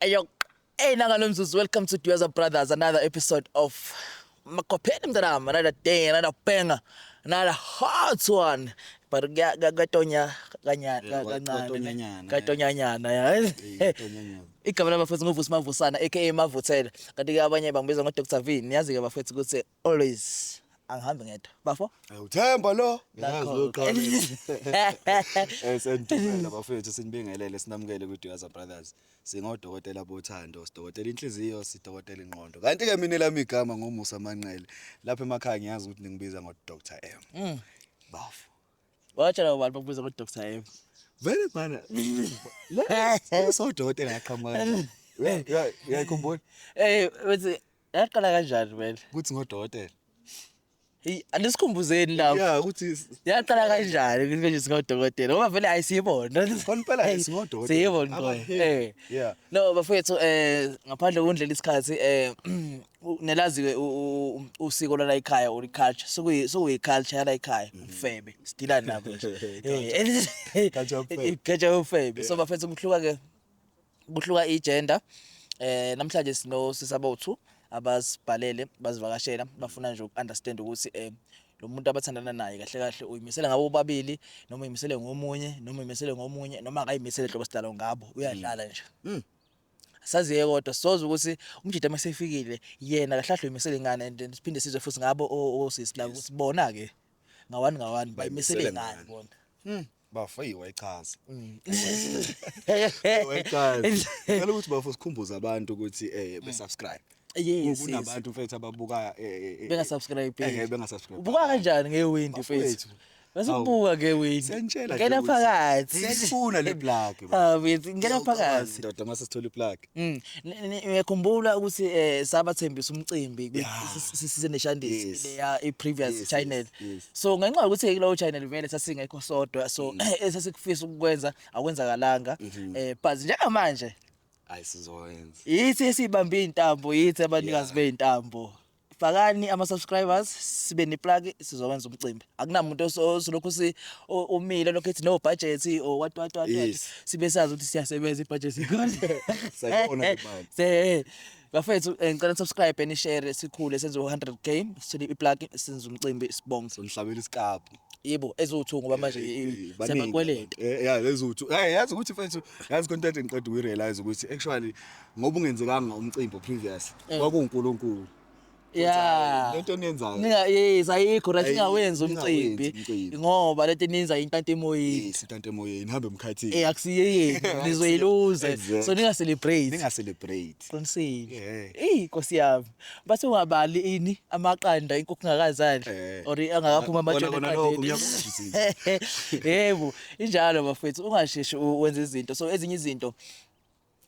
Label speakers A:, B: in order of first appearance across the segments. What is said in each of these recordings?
A: Ayo, nangalo mzuzu, welcome to Dweza Brothers, another episode of Makopeni mntanami, another day, another banger, another hot one. But gatonya kancane, katonyanyana ya. Igama labafethu nguVusi Mavusana aka Mavuthela. Kanti-ke abanye bangibiza ngo-Dr. V. Niyazi-ke bafethu ukuthi always angihambi ngedwa. Bafo?
B: Uthemba lo.
A: Nakho.
B: Sendibela bafethu sinibingelele sinamukele kuDweza Brothers. Singodokotela bothando, sidokotela inhliziyo, sidokotela ingqondo. Kanti ke mina lami igama ngoMusa Manqele. Lapha emakhaya ngiyazi ukuthi ningibiza ngo-Dr. M. Bafo.
A: Watshela abantu bakubiza ngo-Dr. M.
B: Vele mana. So dokotela yaqhamuka. Uyayikhumbula?
A: Uthi yaqala kanjani wena?
B: Kuthi ngodokotela.
A: Hey, andisikhumbuzeni lapho.
B: Yeah, ukuthi
A: yaqala kanjani ukuthi nje singodokotela ngoba vele ayisibona.
B: khona phela singodokotela.
A: Siyibona
B: Yeah.
A: No bafethu ngaphandle kokundlela isikhathi nelazi-ke usiko lala ekhaya or culture sokuyi-culture yala ekhaya ufebe sidila nabo nje culture ufebe so bafethu kuhluka igender namhlanje sinosisabothu abasibhalele bazivakashela bafuna nje ukunderstand ukuthi lo muntu abathandana naye kahle kahle uyimisele ngabo bobabili noma uyimisele ngomunye noma uyimisele ngomunye noma akayimisele hlobo sidalo ngabo uyadlala nje saziye kodwa soze ukuthi umjida masefikile yena kahlahlo uyimisele ingane and siphinde sizwe futhi ngabo osisi la ukuthi bona ke ngawani bayimisele ingane bona
B: bafayiwe echaza. Echaza. Ngalo ukuthi bafo sikhumbuza abantu ukuthi besubscribe.
A: Yes.
B: Kunabantu mfethu ababuka
A: bengasubscribe.
B: bengasubscribe.
A: Ubuka kanjani ngewindi mfethu? Bese ubuka ngewindi. Ngena phakathi.
B: Siyafuna le plug.
A: Mfethu ngena phakathi.
B: Ndoda mase sithola iplug.
A: Ngiyakhumbula ukuthi sabathembisa umcimbi sisize neshandisi leya i-previous channel. So ngenxa ukuthi kulowo channel vele sasingekho sodwa so esasikufisa ukukwenza akwenzakalanga but njengamanje
B: Ayisizoyenza.
A: yithi esibambe intambo yithi abanikazi beintambo fakani ama-subscribers sibe neplug sizokwenza umcimbi akunamuntu osolokhu umile lokho ethi no budget or what sibe sazi ukuthi siyasebenza ibudget ikhona
B: Sayibona imali.
A: bafethu ngicela subscribe and share sikhule senze 100k sithole iplug senze umcimbi sibonge
B: Sonhlabela isikaphu.
A: yebo ezothu ngoba manje sebakweleta
B: yeah lezothu yazi ukuthi mfethu yazi content engiqeda ukurealize ukuthi actually ngoba ungenzekanga umcimbi previous kwakuNkulunkulu.
A: Yeah.
B: Lento niyenzayo.
A: Yes, ayikho right ningawenza umcimbi ngoba lento niyenza intanto emoyeni.
B: Yes, intanto emoyeni ihambe emkhathini.
A: Akusiyeyeni nizoyiluze so ninga
B: celebrate.
A: Qinisile. Nkosi yami. Bathi ungabali ini amaqanda inkukhu ngakazadla or angakaphuma amatshela eqandeni. Yebo, injalo bafethu ungasheshi wenza izinto so ezinye izinto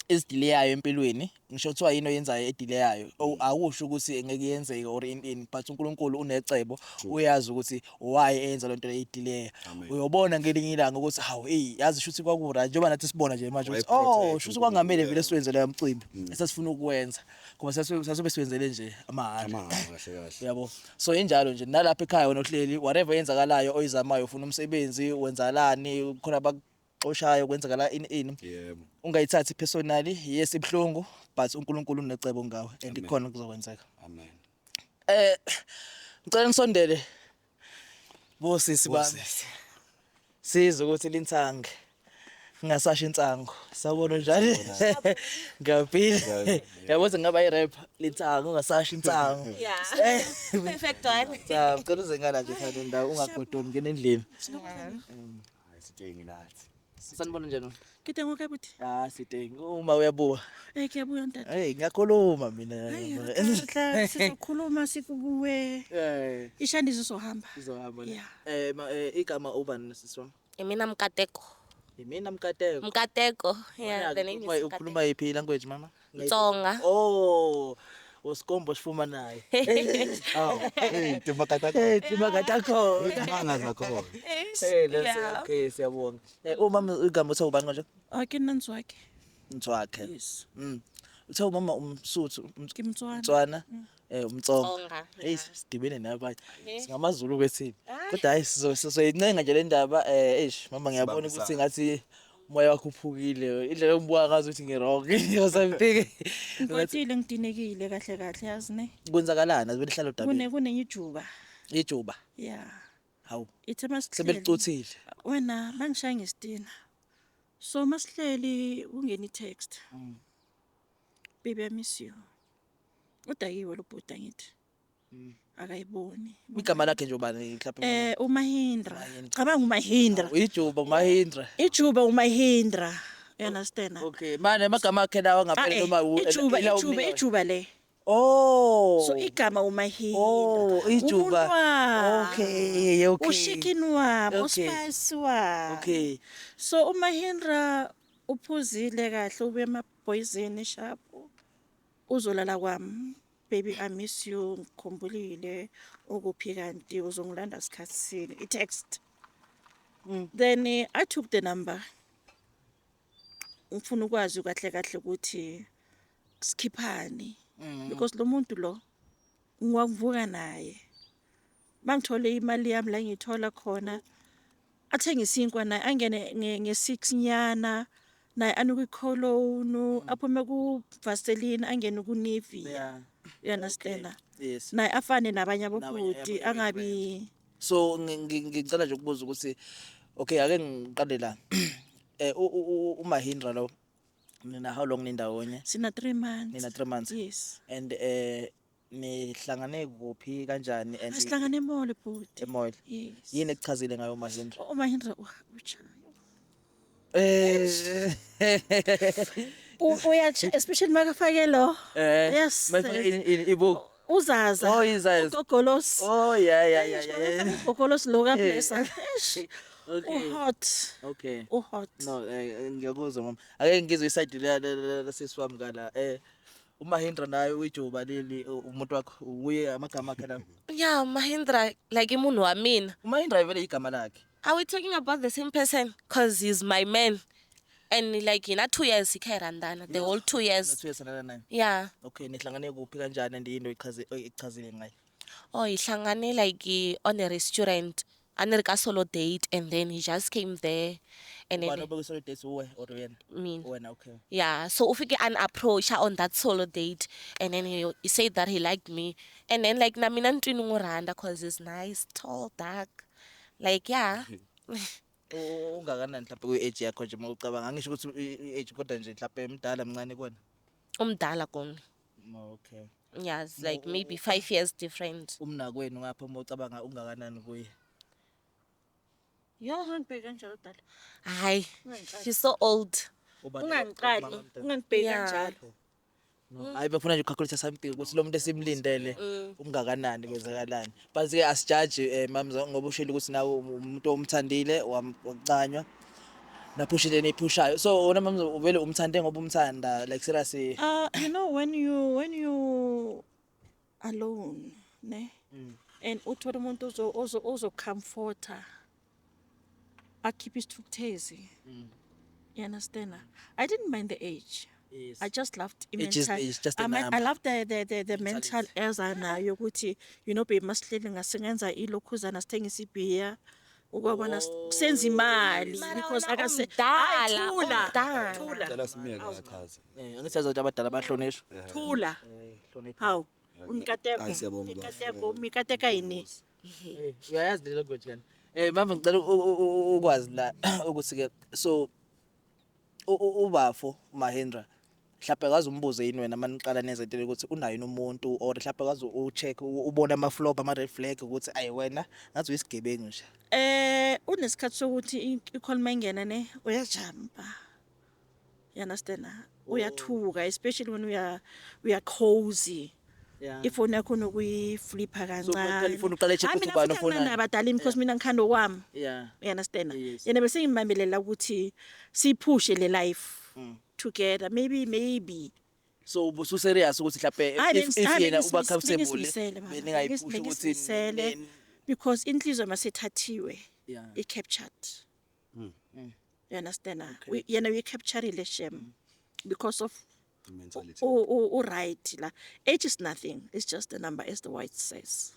A: esidileyayo empilweni ngisho kuthiwa yini oyenzayo edileyayo akusho ukuthi ngeke yenzeke or in but uNkulunkulu unecebo uyazi ukuthi why enza lento edileya uyobona ngelinye ilanga ukuthi hawu yazi shuthi kwakura njengoba nathi sibona nje manje ukuthi shuthi kwangamele vele siwenze leyo mcimbi esasifuna ukwenza ngoba sasobe siwenzele nje amahhala
B: kahle.
A: yabo so injalo nje nalapha ekhaya wena ohleli whatever yenzakalayo oyizamayo ufuna umsebenzi wenzakalani khona oshayo kwenzakala ini
B: yebo
A: ungayithathi personally yes ibhlungu but uNkulunkulu unecebo ngawe and ikhona kuzokwenzeka
B: amen.
A: Ngicela ngisondele bosisi bami sizwe ukuthi lintsange ngingasasho intsango sabona njalo ngaphila yabo ngaba i-rap lintsango ungasasho intsango
C: yeah perfect one
A: ngicela uzengana nje khona ndawo ungagodoni ngene endlini
B: Sithengi nathi.
A: sanibona njani
C: Kitengo kabuthi
A: sithengi uma uyabuka
C: kuyabuya ntata
A: ngiyakhuluma mina
C: sizokhuluma sikubuwe ishandiso sohamba
A: izohamba
C: yeah
A: igama ubani siswami
C: mina Mkateko
A: Mkateko
C: yeah the name is
A: ukhuluma yiphi language mama
C: Tsonga
A: usikombo sifuma naye
B: Timakatako.
A: timakatako
B: Imanga zakho.
A: okay siyabonga umama igama uthe ubani kanje
C: ke nantswakhe
A: Mtswakhe
C: yes
A: uthe umama umsuthu
C: Mtswana
A: Mtswana umtsonga sidibene nabanye singamaZulu kwethini kodwa hayi sizoyincenga nje le ndaba mama ngiyabona ukuthi ngathi moya wakho uphukile indlela engibuka ngazo ukuthi ngirong or something
C: Ngikwatile ngidinekile kahle yazi ne.
A: kwenzakalana zibe lihlalo dabeni
C: Kuneyijuba.
A: ijuba
C: Yeah.
A: hawu
C: Ithe masihleli.
A: sebelicuthile
C: Wena bangishaya ngestina. So masihleli ungena text. Baby I miss you. Udayiwe lo bhuta ngithi. Akayiboni.
A: igama lakhe nje ubani mhlawumbe
C: uMahindra. Cabanga uMahindra.
A: ijuba Mahindra
C: Ijuba uMahindra. You understand?
A: okay manje amagama akhe lawa ngaphela noma
C: Ijuba le.
A: oh
C: So igama uMahindra.
A: oh ijuba okay
C: Ushikinwa,
A: Okay.
C: uSpicewa.
A: okay
C: So uMahindra uphuzile kahle ube emaphoyizeni sharp. Uzolala kwami. Baby I miss you ngikhumbulile ukuphi kanti uzongilanda sikhathi sini I text. Then I took the number. Ngifuna ukwazi kahle ukuthi sikhiphani because lo muntu lo ngiwavuka naye. Mangithole imali yami la ngithola khona athenge isinkwa naye angene nge6 nyana naye anuku iCologne aphume ku Vaseline angene ku Nivea.
A: yeah
C: You understand?
A: yes
C: Naye afane nabanye abobhuti angabi
A: so ngicela nje ukubuza ukuthi okay ake ngiqale la uMahindra lo nina how long nindawonye
C: sina 3 months.
A: nina 3 months
C: Yes.
A: and nihlangane kuphi kanjani and
C: Asihlangane emall bhuti.
A: emoil
C: Yes.
A: yini ekuchazile ngayo uMahindra
C: uMahindra uchayo. Especially makafake lo. Yes.
A: ibook
C: Uzaza.
A: Oh, Uzaza.
C: Gogolos.
A: oh yeah
C: Gogolos lo ka blessa.
A: okay
C: Hot.
A: okay
C: Hot.
A: no ngiyakuzwa mama ake ngizwe iside la sesiwami kala uMahindra naye uyijuba leli umuntu wakho uye amagama akhe la
C: Yeah, Mahindra like umuntu wa mina.
A: uMahindra vele igama lakhe
C: Are we talking about the same person? Cause he's my man. And like in 2 years he randana the whole 2 years.
A: no
C: Yeah.
A: okay nihlangane kuphi kanjani and into ichazile ngayo
C: Oh, ihlangane like on a restaurant. And a solo date and then he just came there and
A: ubani
C: then
A: obekwe dates uwe or yena
C: me.
A: wena okay
C: Yeah, so ufike an approach her on that solo date and then he said that he liked me and then like na mina ntwini nguranda cause he's nice, tall, dark. Like yeah.
A: ungakanani mhlawumbe kwi-age yakho nje mawucabanga angisho ukuthi i-age kodwa nje mhlawumbe emdala mncane kona
C: Umdala kona.
A: okay
C: Yeah, it's like maybe 5 years different.
A: umnakwenu ngapha mawucabanga ungakanani kuye
C: Yo, ngibheka kanjalo dala. Hayi, she's so old. Ungangiqali, ungangibheki
A: Yeah.
C: kanjalo.
A: hayi bafuna nje ucalculate something ukuthi lo muntu esimlindele ungakanani kwezakalani but ke asijudge mamza ngoba ushilo ukuthi nawe umuntu omthandile wacanywa naphushile nephushayo so wena mamza uvele umthande ngoba umthanda like seriously
C: You know when you alone, ne? And uthola umuntu ozo comforter. Akhipha isithukuthezi. You understand? I didn't mind the age.
A: yes
C: I just loved
A: It's just a
C: I
A: number.
C: loved the mental ezanayo ukuthi you know babe masihleli ngasengenza ilokhuzana sithengisa ibhiya ukubona senza imali because akase thula
B: cela simiyeke achaze
A: angithi azothi abadala bahlonishwa
C: thula
A: hlonipha
C: hawu unikateko
B: Hayi, siyabonga baba.
C: unikateko mikateka yini
A: uyayazi le language kana mama ngicela ukwazi la ukuthi ke so ubafo Mahindra mhlawumbe akazi umbuze yini wena maniqala nezetele ukuthi unayo umuntu or mhlawumbe akazi ucheck ubona ama flop ama red flag ukuthi ayi wena ngathi uyisigebengu nje
C: unesikhathi sokuthi icall mangena ne uyajumpa. You understand? Uyathuka especially when we are cozy.
A: yeah
C: Ifoni yakho nokuyiflipa kancane.
A: ifuna uqale check ukuthi ubani ofuna
C: nabadalini because mina ngikhanda kwami.
A: yeah
C: You understand?
A: Yes.
C: Yena bese ngimambelela ukuthi siphushe le life together maybe.
A: so ubusu serious ukuthi mhlawumbe
C: Hayi,
A: if yena uba comfortable
C: bengizimisele, baba.
A: beningayiphushi ukuthi
C: Bengizimisele. Because inhliziyo masethathiwe
A: yeah
C: i-captured. You understand? Yena we captured le shame because of
B: Mentality.
C: right la. Age is nothing. It's just a number, as the white says.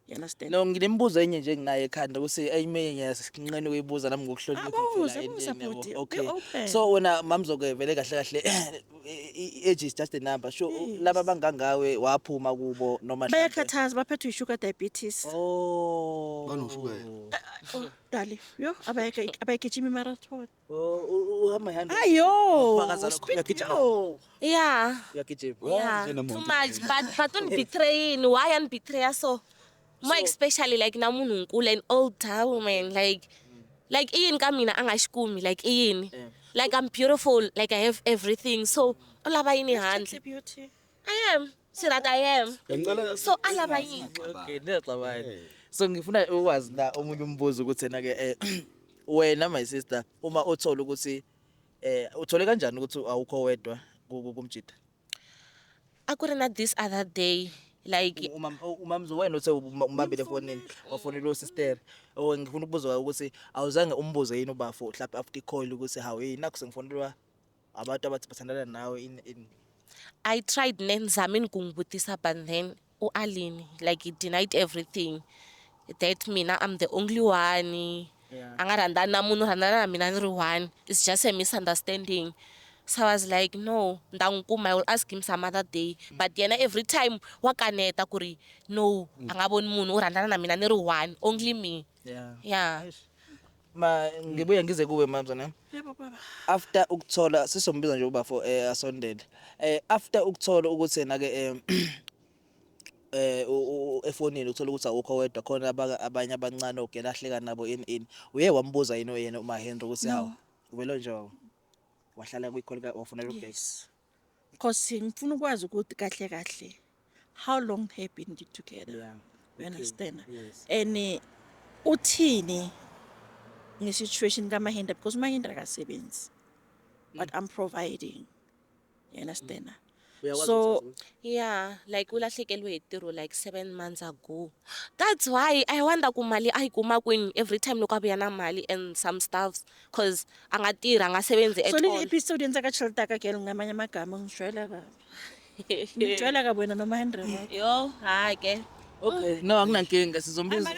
C: You understand?
A: No nginembuzo enye nje nginayo ekhanda ukuthi ayime ngiyasinqene ukuyibuza nami ngokuhlonipha
C: Buza,
A: phela
C: buza,
A: endlini yabo.
C: bhuti. Be
A: Okay.
C: open.
A: So wena mamzoke vele kahle kahle age is just a number. Sure laba bangangawe waphuma kubo noma mhlambe.
C: Bayakhathaza baphethwe sugar diabetes.
A: Oh.
B: Banoshukela.
C: Oh, dali. Yo, abayigijima marathon.
A: Oh, uhamba ihamba.
C: Ayo,
A: Ufakaza lokho, uyagijima?
C: yo.
D: Yeah.
A: Uyagijima.
D: Yeah,
B: Njena
D: too
B: muntu.
D: much. But don't betray. Why and betray so? More especially like namuntu nkulu an older woman like iyin kamina angashikumi like iyin.
A: Yeah.
D: Like I'm beautiful, like I have everything. So olaba yini handle.
C: Sexy beauty.
D: I am. See that I am.
B: Ngicela
D: So alaba yini.
A: Okay, niyacabanga. So ngifuna ukwazi la omunye umbuzo ukuthi na-ke wena my sister uma uthola ukuthi uthole kanjani ukuthi awukho wedwa kumjida?
D: Akurena this other day like
A: Umamzo wena uthe umbambile efonini wafonela usister. Oh ngifuna ukubuza ukuthi awuzange umbuze yini ubafo mhlawumbe after call ukuthi hawu yini naku sengifonelwa abantu abathi bathandana nawe in
D: I tried nenzama ngungibutisa but then uAlini like he denied everything. That mina I'm the only one.
A: Yeah.
D: Angarandana na munhu randana na mina ni ri one. It's just a misunderstanding. So I was like, no, ndangukuma, I will ask him some other day. But yena every time wakaneta kuri no, angaboni munhu urandana na mina ni ri one, only me.
A: yeah.
D: Yeah.
A: Ma ngibuye ngize kuwe mamzo na.
C: Yebo baba.
A: After ukuthola sisombiza nje ubafo asondele. After ukuthola ukuthi na ke efonini uthola ukuthi awukho wedwa khona abanye abancane ogelahleka nabo in uye wambuza yini yena uMahendra ukuthi hawo ubelo nje wahlala kwikholi wafunela ubheka.
C: Yes. Because ngifuna ukwazi ukuthi kahle kahle how long have been together.
A: Yeah.
C: You understand?
A: Yes.
C: And uthini nge-situation kaMahendra because uMahendra akasebenzi. But I'm providing. You understand?
A: Uyakwazi
C: So
A: ukuthi
D: Yeah, like ulahlekelwe itiro like 7 months ago. That's why I wonder kumali ayikuma kwini every time loko abuya na mali and some stuffs cause angatira angasebenzi at
C: so le
D: all.
C: episode yenza ka Chilta ka girl ngamanye amagama ngijwayela ka. Ngijwayela ka wena noMahendra.
D: Yo, ha ke.
A: okay no anginankinga sizombiza.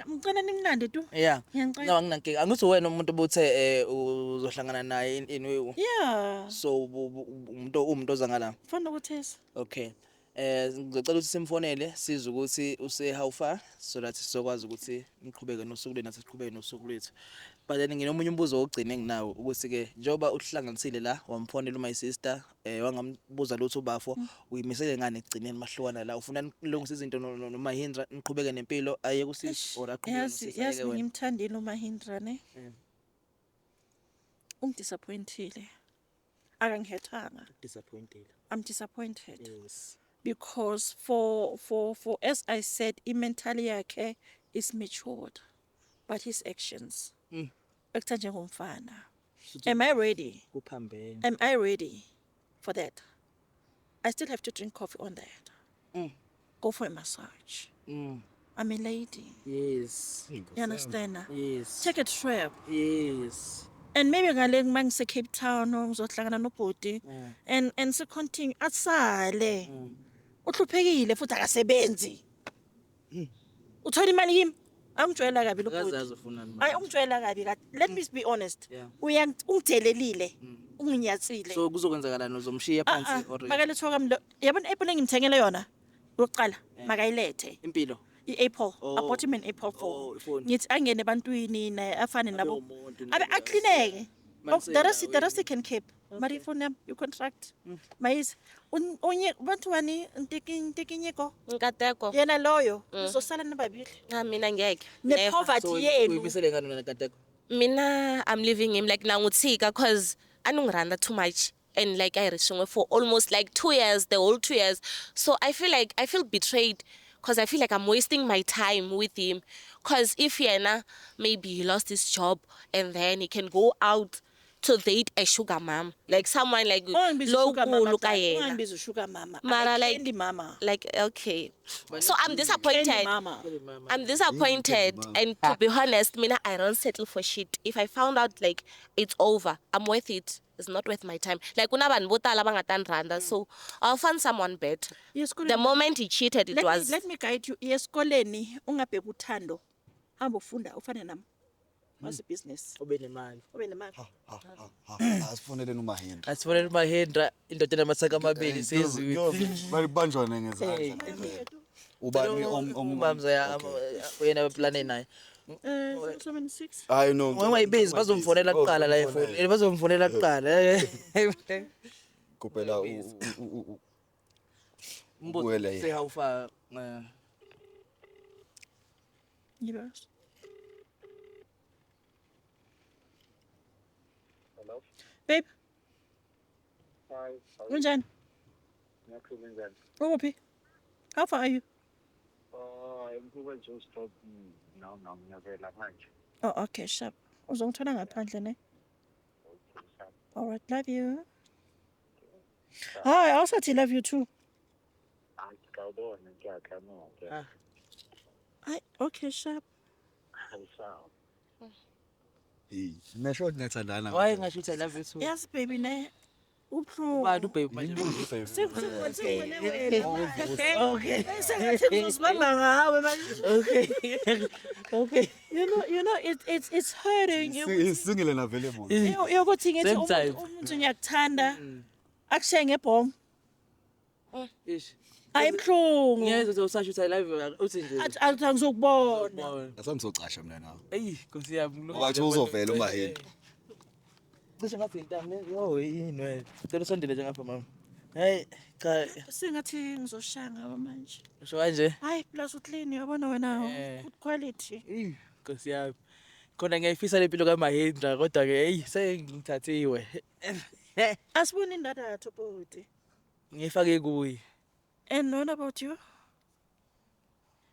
C: Ngicela ninginande tu.
A: Yeah.
C: Ngiyangicela.
A: No anginankinga. Angithi wena umuntu obuthe uzohlangana naye in
C: Yeah.
A: so umuntu ozangala.
C: Funa ukuthesa.
A: Okay. Ngicela ukuthi simfonele size ukuthi use how far so that sizokwazi ukuthi niqhubeke nosuku lwethu nathi siqhubeke nosuku lwethu. But then nginomunye umbuzo wokugcina enginawo ukuthi ke njoba uhlanganisile la wamfonela my sister wangambuza lutho ubafo uyimisele ngane ekugcineni mahlukana la ufuna nilungisa izinto noMahendra niqhubeke nempilo aye kusisi or aqhubeke
C: Yazi
A: nosisi wena.
C: ngimthandile uMahendra ne. Ungidisappointile. Akangihethanga.
A: Disappointed.
C: I'm disappointed.
A: Yes.
C: Because for as I said, mentally yakhe is matured, but his actions. Actor njengomfana. Am I ready?
A: Kuphambene.
C: Am I ready for that? I still have to drink coffee on that. Go for a massage. I'm a lady.
A: Yes.
C: You understand?
A: Yes.
C: Take a trip.
A: Yes.
C: And maybe ngale mangise Cape Town ngizohlangana nobhoti and so continue asale. Uhluphekile futhi akasebenzi. Uthola imali kimi? Angijwayela kabi lo bhoti.
A: Akazazi ufunani.
C: Hayi ungijwayela kabi kahle. Let me be honest.
A: Yeah.
C: Ungithelelile. Unginyatsile.
A: So kuzokwenzakalani uzomshiya phansi or
C: Makalethwa kwami lo. Yabona i-apple engimthengele yona. Lokuqala makayilethe.
A: impilo?
C: I-apple.
A: Oh.
C: I bought him an apple
A: Oh,
C: for.
A: ifoni.
C: Ngithi angene ebantwini naye afane nabo.
A: umuntu,
C: Abe aklineke.
A: Manisela
C: The rest he can keep. Mari phone yam you contract. Mayis onye bantu wani ntikinyeko.
D: Nkateko.
C: Yena loyo uzosala nababili.
D: Mina ngeke.
C: Ne
D: Never.
C: poverty
A: So
C: yenu.
A: uyimisele ngani wena Nkateko?
D: Mina I'm leaving him like nangutsika cause anungiranda too much and like I rishongwe for almost like 2 years, the whole 2 years. So I feel betrayed cause I feel like I'm wasting my time with him. Cause if Yena maybe he lost his job and then he can go out to date a sugar mom, like someone like
C: Ungibiza
D: low
C: sugar mama,
D: cool
C: Tati.
D: yena.
C: Ungibiza sugar mama.
D: Mara
C: I'm a
D: like
C: candy mama.
D: like okay. So I'm
C: Candy
D: disappointed.
C: mama.
D: I'm disappointed, and to be honest, Mina, I don't settle for shit. If I found out like it's over, I'm worth it. It's not worth my time. Like kunabantu botala bangatani randa, so I'll find someone better. The moment he cheated, it was.
C: Let me guide you. Esikoleni ungabheka uthando. Hamba ufunda ufane nami. What's the business?
A: ube nemali
C: Ube nemali.
B: asifoneleni uMahindra
A: asifonele uMahindra indoda enamasaka amabili sizwe
B: balibanjwane ngezandla ubani
A: umamza uyena plane naye
C: 76.
B: hayi no
A: ungayibizi bazomfonela kuqala la efoni bazomfonela kuqala
B: kuphela
A: umbuzo say how far
C: Yes.
E: Hello.
C: Babe,
E: Hi.
C: unjani?
E: Ngiyakhuluma.
C: Ukuphi? How far are you?
E: Ngikuba nje stop now ngiyavela manje.
C: Oh, okay, sharp. Uzongithola ngaphandle ne? All right, love you. Hi, I also love you too.
E: Ngikawubona ngiyakhamuka.
C: Okay, sharp.
E: Sawa.
B: nesho niyathandana
A: why ngasho ukuthi I love you too
C: Yes, baby ne. Ubhlungu.
A: bantu babe manje
C: Okay. Sengathi ngizosibamba ngawe manje.
A: okay
C: You know it's hurting you.
B: singile navele bona
C: Yokuthi ngithi
A: Same time.
C: umuntu ngiyakuthanda akushaye ngebhongo.
A: ish
C: Ayibhlungu.
A: ngiyeza ukuthi usasho ukuthi I love you uthi nje
C: Athi ngizokubona.
B: asangizocasha mina nawe
A: eyi Nkosi yami
B: wathi uzovela uMahindra
A: cishe ngathi intamo yo yini wena cela usondele nje ngapha mama hey cha
C: Sengathi ngizoshaya ngawe manje.
A: usho kanje
C: Hayi plus uclean yabona wena good quality.
A: eyi Nkosi yami khona ngiyayifisa lempilo kaMahindra kodwa ke hey sengithathiwe
C: Asibone indadatho bodi.
A: ngifake kuyi
C: And what about you?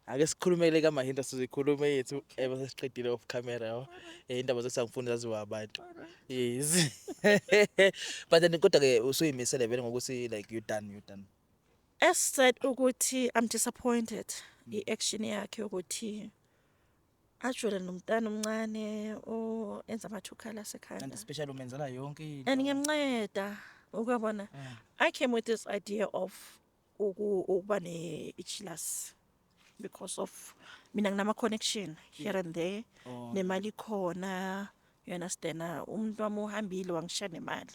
A: ake sikhulumele kaMahindra sizikhulume yethu bese siqedile off camera yabo indaba zesangifuni zaziwa abantu yes but then kodwa ke usuyimisele vele ngokuthi like you done
C: As said ukuthi I'm disappointed. I-action yakhe ukuthi ajule nomntana omncane enza amathukhala
A: and
C: sekhanda.
A: special umenzela yonke into
C: And ngiyamnceda ukubona. I came with this idea of ukuba ne-ichilas because of mina nginama connection here and there nemali khona you understand umuntu wami uhambile wangishiya nemali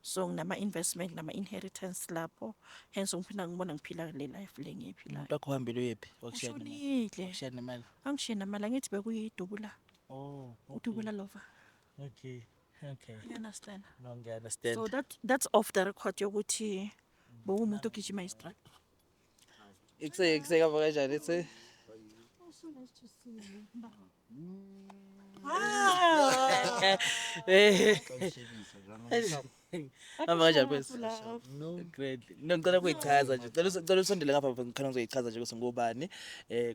C: so nginama investment nama inheritance lapho hence ngiphinda ngibona ngiphila le life le ngiyiphilayo
A: umuntu wakho uhambile uyephi wakushiya
C: ushonile
A: nemali
C: angishiya nemali angithi bekuyidubula
A: oh
C: udubula lover
A: okay
C: you understand
A: no ngiya-understand
C: so that's off the record yokuthi bokumuntu ogijima istrike
A: ikuseka kanjani ithe Hamba kanjani mfethu? No great. Ngicela ukuyichaza nje. Ngicela usondele ngapha ngikhona ngizoyichaza nje ukuthi ngubani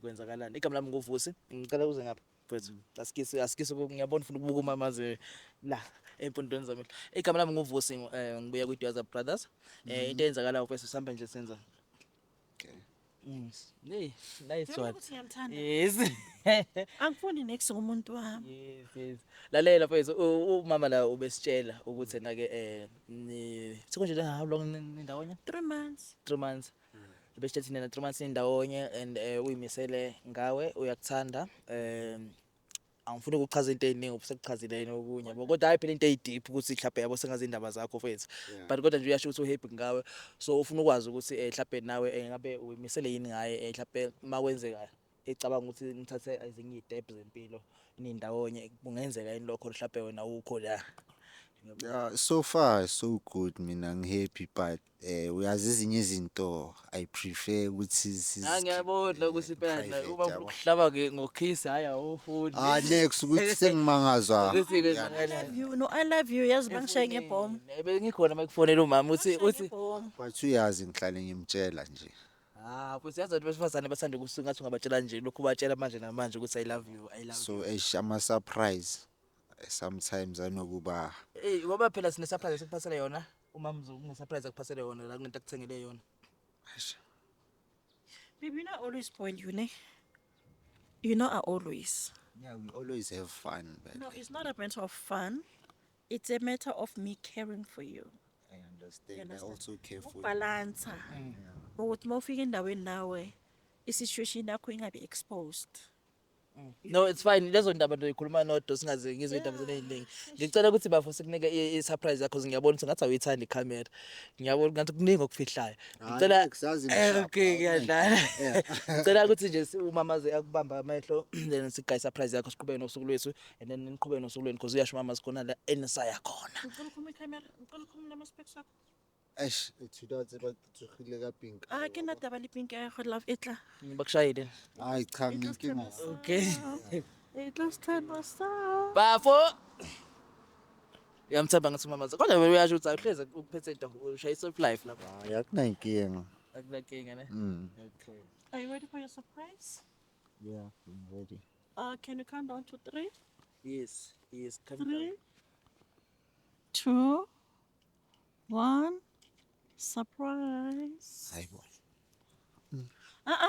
A: kwenzakalani. Igama lami nguVusi. Ngicela uze ngapha mfethu. Asikise ngiyabona ufuna ukubuka umamaze la empondweni zami. Igama lami nguVusi ngibuya kwiDwaza Brothers. Into eyenzakala mfethu sihamba nje senza. Hey, nice one. Yes.
C: angifuni next ngumuntu wami
A: Yes. Lalela mfethu umama la ubesitshela ukuthi na ke sikonje how long ndawonye
C: 3 months
A: 3 months. Besitshela thina 3 months indawonye and uyimisele ngawe uyakuthanda angifuni ukuchaza into eziningi ubusekuchazile okunye kodwa hayi phela into ezideep ukuthi mhlawumbe yabo sengazi indaba zakho mfethu but kodwa nje uyasho ukuthi uhappy ngawe so ufuna ukwazi ukuthi mhlawumbe nawe ngabe uyimisele yini ngaye mhlawumbe makwenzeka ecabanga ukuthi ngithathe ezinye izitep zempilo nindawonye kungenzeka yini lokho mhlawumbe wena ukho la
F: Yeah, so far so good mina ngihappy but uyazi ezinye izinto I prefer ukuthi
A: ngiyabona ukuthi phela uma ukuhlaba ke ngokhisi hayi awufuni
F: next ukuthi sengimangazwa
C: I love you yazi bangishaye ngebhomu
A: bengikhona makufonela umama uthi
F: but uyazi ngihlale ngimtshela nje
A: futhi yazi abantu besifazane bathanda ukusuka ngathi ungabatshela nje lokhu batshela manje namanje ukuthi I love you
F: so ama surprise sometimes anokuba
A: Eh ngoba phela sine surprise sikuphasele yona. Umamzu une surprise akuphasele yona la kunento akuthengele yona.
C: Baby, you know I always spoil you, ne? You know I always.
F: yeah, we always have fun, but
C: No, it's not a matter of fun. It's a matter of me caring for you.
F: I understand. I
C: understand?
F: also care for you.
C: Balansa. Ukuthi mawufika endaweni nawe, i-situation yakho ingabe exposed.
A: No, it's fine. Lezo ndaba nje ikhuluma nodwa singaze ngizwe indaba eziningi. Ngicela ukuthi bafo sikunike i-surprise yakho ngiyabona ukuthi ngathi awuyithanda i-camera. Ngiyabona ngathi kuningi okufihlayo. Ngicela
F: kusazi ngishapha,
A: okay ngiyadlala.
F: Yeah.
A: Ngicela ukuthi nje umamaze akubamba amehlo then sigaya surprise yakho siqhubeke nosuku lwethu and then niqhubeke nosuku lwenu because uyasho mama sikhona la enisaya khona.
C: Ngicela ukhuluma i-camera, ngicela ukhuluma nama-specs akho.
F: Eish, uthuda tseba tsogile ka pink.
C: Ke na taba le pink ya go love etla.
A: Bakushayile.
F: Hayi cha nginkinga.
A: Okay.
C: Etla stand myself.
A: Bafo. Yamthemba ngathi umamaze. Kodwa uyasho ukuthi awuhleze ukuphethe into ushayisa life lapha.
F: Hayi akunankinga.
A: Akunakinga ne? Okay.
C: Are you ready for your surprise?
F: Yeah, I'm ready.
C: Can you count down to 3?
A: Yes. Come
C: 3, 2, 1. Surprise.
F: Hayi bona.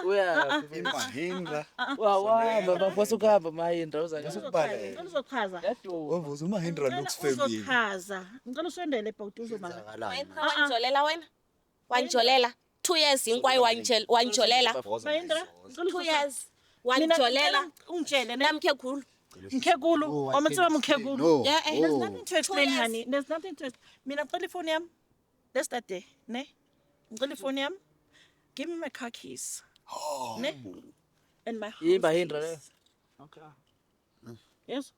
A: Uya.
B: Imahindra.
A: Wa bafo sukuhamba Mahindra uzake.
C: Ngicela uzochaza.
B: Wavuza uMahindra looks family.
C: Uzochaza. Ngicela usondele ebhawuti uzomama.
D: Wanjolela wena? Wanjolela? 2 years hinkwayo wanjolela?
C: Mahindra,
D: 2 years. Wanjolela?
C: Ungitshele ne.
D: Namkhekulu.
C: Mkhekulu, omatsiba mkhekulu.
F: No.
D: Yeah,
C: There's
F: Oh.
C: nothing to explain,
D: 2 years.
C: honey. There's nothing to. Mina ngicela ifoni yami. Let's start there, ne? Ngicela ifoni yami. Give me my car keys. Ne? And my house
A: Mahindra le.
C: keys.
A: Okay.
C: Yes.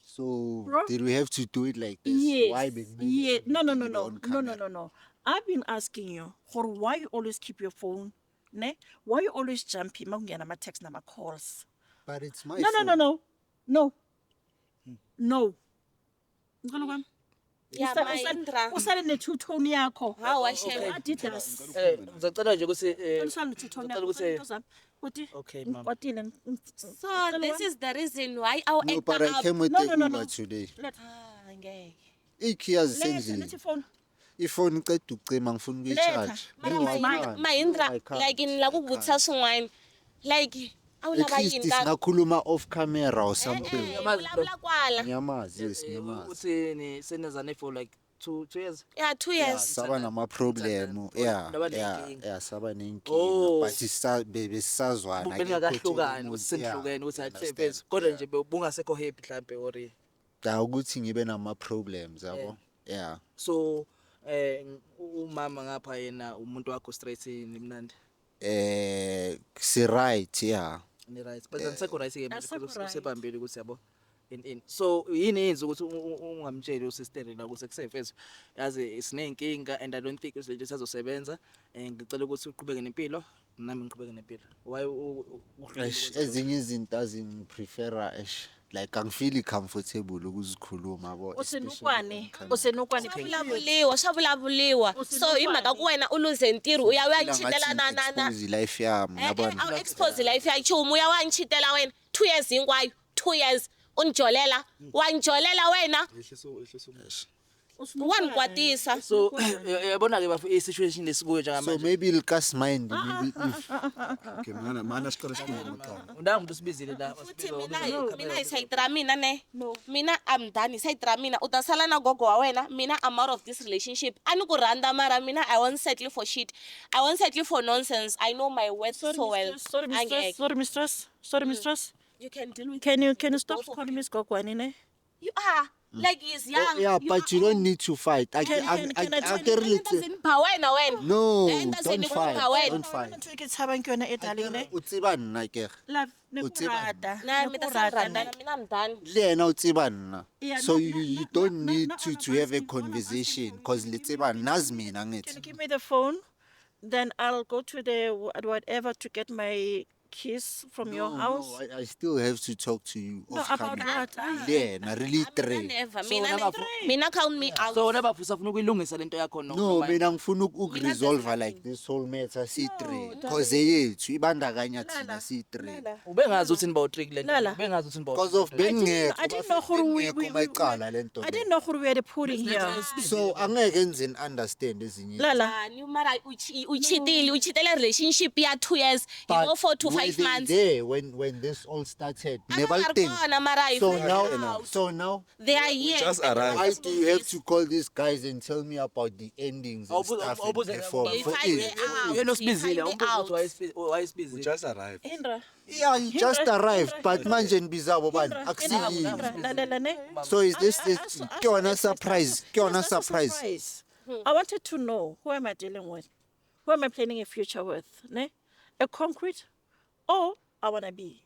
F: So
C: Bro.
F: did we have to do it like this?
C: Yes.
F: Why be
C: Yeah. No.
F: on camera?
C: No. I've been asking you, for why you always keep your phone, ne? Why you always jumpy? Makungena ama text nama calls.
F: But it's my
C: No. No. Ngicela kwami.
D: Yeah, Mahindra.
C: Usale ne two tone yakho.
D: How was she?
C: Adidas.
A: Ngicela nje ukuthi
C: Usale ne two tone
A: ngicela
C: yakho.
A: ukuthi
C: Uthi.
A: Okay, mama.
C: Kwatile.
D: So this is the reason why our
F: No, but I came with
C: No,
F: the
C: no,
F: Uber
C: no.
F: today.
C: Let.
D: ngeke.
F: Ikhi
C: Let's
F: yazisendlini.
C: phone.
F: Ifoni iceda ukucima ngifuna ukuyicharge.
D: Mahindra like in la ku vutisa swin'wana like a wu
F: At
D: lava
F: least
D: yini ka
F: singakhuluma off camera or something.
D: vulavula kwala.
F: Ngiyamazi, yes, ngiyamazi.
A: uthi ni senezane for like 2 years.
D: Yeah, 2 years.
F: Saba nama problem. Yeah.
A: Ndaba
F: Yeah,
A: nenkinga.
F: yeah, saba nenkinga.
A: Oh.
F: But besisazwana.
A: Bengakahlukani usenhlukene ukuthi athi kodwa nje bungasekho happy mhlambe or
F: Da ukuthi ngibe nama problems yabo. Yeah.
A: so umama ngapha yena umuntu wakho straight nimnandi
F: Si right, yeah.
A: ni right but angisekho right ke
C: Asekho
A: manje
C: right.
A: usebambile ukuthi yabo in so yini yenza ukuthi ungamtsheli usister la ukuthi kusefethu yazi isinenkinga and I don't think izinto sizosebenza ngicela ukuthi uqhubeke nempilo nami ngiqhubeke nempilo why
F: Ezinye izinto azingiprefera like angifeel comfortable ukuzikhuluma yabo.
C: Usenukwane
D: Swavulavuliwa. So hi mhaka ku wena u lose ntirho u ya u ya nchitela na
F: expose life yami yabona.
D: I'll expose life ya chumu ya wa nchitela wena 2 years hinkwayo 2 years unjolela wanjolela wena wangikwatisa.
A: so yabona ke bafu i-situation lesikuyo
F: So
A: njengamanje
F: maybe you'll cast mind
B: Okay, mana siqale sikhuluma amagama.
A: undanga umuntu usibizile la
D: Futhi mina isayiti ra mina ne mina I'm done isayiti ra mina u ta sala na gogo wa wena mina I'm out of this relationship a ni ku rhandza mara mina I won't settle for shit, I won't settle for nonsense, I know my worth so well. Angeke.
C: Sorry, mistress.
D: You can deal with
C: Can you stop calling me Skokwane, ne?
D: you are like he's young.
F: Yeah, but you don't need to fight. I
C: Can I tell you-
F: really
D: Endazini pha wena.
F: No,
D: Endazini
F: don't
D: pha
F: fight.
D: wena.
F: Don't fight.
C: Not ke tshaba nkwana e darling ne.
F: Utsiba nna ke.
C: Love ne
F: O tseba-
C: kurata.
D: Na
C: Ne
D: mi ta
C: kurata,
D: sa
C: ne.
D: rhandana mina I'm done.
F: Le yena utsiba nna.
C: Yeah,
F: So
C: not-
F: you
C: not-
F: don't
C: not-
F: need
C: not
F: to
C: all
F: to
C: of
F: have
C: us
F: a
C: need-
F: conversation because le tsiba nazi mina
C: Can you
F: ngithi.
C: give me the phone? Then I'll go to the whatever to get my kiss from your house.
F: I still have to talk to you
C: No,
F: off
C: about
F: camera.
C: what? Ah.
F: Yeah, na really
D: Mina
F: three.
D: never.
A: So,
D: Mina
A: never-
D: mina count me out.
A: So wena bafisa ufuna ukuyilungisa lento yakho
F: No, mina ngifuna
D: Mina
F: ukuresolve
D: there's
F: like this whole matter C3
C: No,
F: because yethu ibandakanya thina
C: Lala,
F: C3
C: Lala.
A: ubengazi ukuthi niba u-trick lento.
C: Lala.
A: Ubengazi ukuthi niba
F: because of
C: I didn't know
F: bengekho
C: we
F: mayicala lento.
C: I didn't know who we had putting here.
F: So angeke ngize understand ezinye.
C: Lala.
D: Ni mara uchitele relationship ya 2 years. You go for 2
F: were
D: 5
F: they
D: months.
F: there when this all started. Never think. So now
D: They are here.
B: just
D: But
B: arrived.
F: why do you have to call these guys and tell me about the endings and
A: Awubuze-
F: stuff
A: awubuze-
F: and perform?
D: They
F: For
D: find
F: it?
D: me out.
A: yena
D: They
A: usibizile
D: find me
A: umbuzo
D: out.
A: ukuthi
B: We
A: wayesibizile.
B: just arrived.
C: Indra.
F: Yeah, you just
C: Indra,
F: arrived,
C: Indra,
F: but
C: Indra.
F: manje nibizabo bani?
C: Indra,
F: Akusiyini.
C: Lala, ne?
F: So is this
C: I- I-
F: this
C: I-
F: ke yona surprise? Ke yona
C: Yes, that's a
F: surprise?
C: I wanted to know, who am I dealing with? Who am I planning a future with? Ne? A concrete, or I wanna be.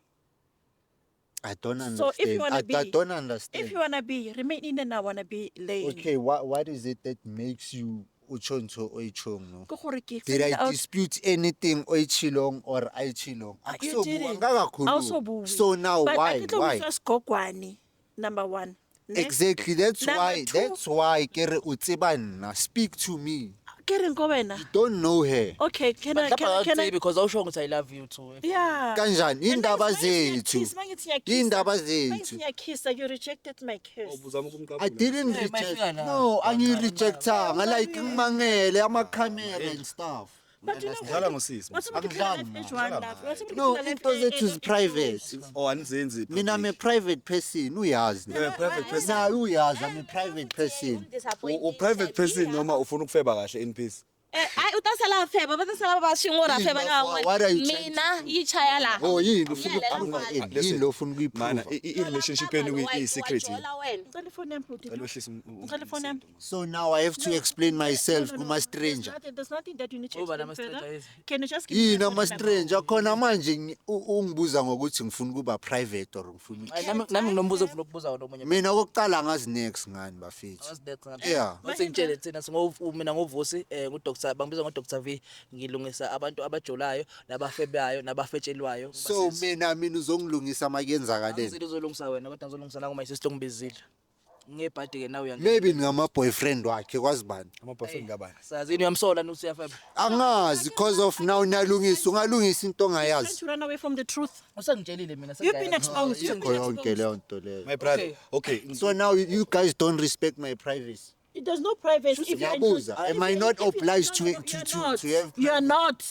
F: I don't
C: So if you
F: understand.
C: wanna
F: I
C: be-
F: don't understand.
C: If you wanna be, remain in and I wanna be lane.
F: Okay, what is it that makes you uchonto oichong no?
C: Ko gore ke
F: Did
C: find
F: I
C: out-
F: dispute anything oichilong or aichilong?
C: You didn't.
F: Akusobu. So now
C: But
F: why?
C: I tlo
F: Why?
C: utlwa Skogwane, number one. Ne?
F: Exactly. That's
C: Number
F: why.
C: two-
F: That's why. Kere utseba nna. Speak to me.
C: Ke reng ko wena?
F: Don't know her.
C: Okay, can I?
A: Lapha
C: Can I?
A: akakuthi because awusho ukuthi I love you too.
C: Yeah.
F: Kanjani?
C: And
F: Indaba
C: that's why ngiya
F: zethu.
C: kiss, mangithi ngiyakissa,
F: Indaba
C: mangithi
F: zethu.
C: ngiyakissa, you rejected my kiss.
F: I didn't
A: Hey,
F: reject.
A: mayifika la.
F: No, angi-rejectanga. Like ngimangele ama-camera and stuff.
C: But you know
B: Ngidlala
C: what?
B: ngosisi.
C: What's about the
F: Angidlali,
C: life H1 love? What's about
F: No,
C: the life
F: into zethu is
C: H1?
F: private.
B: Oh, anizenzi.
F: Mina I'm a private person. Uyazi.
B: You're a private person.
F: Na uyazi, I'm a private person.
B: U-private person noma ufuna ukufeba kahle in peace.
D: Hayi utasala feba batasala ba swingora
F: Yini,
D: feba ka
F: what are you trying
D: mina yichaya la
F: Oh, yini ufuna
D: Iyalela
F: ukuprova
D: mfana.
F: ini? Yini lo ufuna
B: Mana
F: ukuyiprova?
B: i-relationship yenu iyi-secret.
C: Ngicela ifoni yami, bhuti.
B: Cela wehlise
C: Ngicela ifoni yami.
F: So now I have to explain myself
C: No, no,
F: kuma
C: there's
F: stranger.
C: there's nothing that you need to
A: Uba
C: explain
A: nama-stranger
C: further.
A: is-
C: Can you just give me
F: Yini
C: the
F: ama
C: phone number?
F: stranger khona manje ungibuza ngokuthi ngifuna ukuba private or ngifuna
A: Hayi, nami nginombuzo ofuna ukubuza wona omunye.
F: mina kokuqala ngazi next ngani bafethu. Yeah.
A: Masingitshele thina mina ngovusi ngudoctor bangibiza ngodoctor V ngilungisa abantu abajolayo nabafebayo nabafetshelwayo.
F: So mina uzongilungisa makuyenzakaleni.
A: Izinto uzolungisa wena kodwa ngizolungisa la kuma sister ngibizile. Ngebhadi ke nawe
F: Maybe ngama boyfriend wakhe kwazi bani.
B: Ama-boyfriend kabani?
A: Sazi uyamsola nuthi uyafeba.
F: Angazi because of now nalungisa ungalungisa into
C: Trying
F: ongayazi.
C: to run away from the truth.
A: Usangitshelile mina
C: You've been exposed. You've
F: Yikho
C: been
F: yonke
C: exposed.
F: leyo nto leyo.
B: My brother. Okay.
F: So now you guys don't respect my privacy.
C: There's no privacy. If you're
F: Ngiyabuza, am I not obliged to
C: you're
F: have
C: You are not.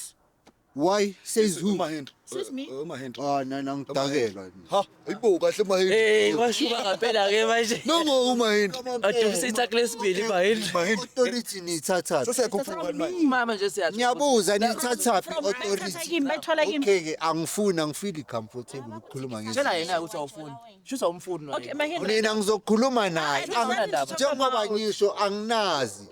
F: Why? Says who?
B: Uma-Henry.
C: Says me.
B: Uma-Henry.
F: Ah, nana ngidakela.
B: Ha, ayibo kahle uma-Henry.
A: washuka ngaphela ke manje.
B: No, uma-Henry.
A: Adumsitha kulesibili bahini.
B: Ma-Henry.
F: Authority niyithatha.
B: Sesiyakhuphula manje.
A: Mama nje siyathi.
F: Ngiyabuza niyithatha
C: From
F: authority.
C: bayithola kimi.
F: Okay ke angifuni ngifeel comfortable ukukhuluma
A: Tshela
F: ngezinto.
A: yena ukuthi awufuni. Shusa umfuni
C: Okay,
A: wena.
C: my hand.
F: Mina ngizokhuluma naye.
A: Anginandaba.
F: Njengoba ngisho anginazi.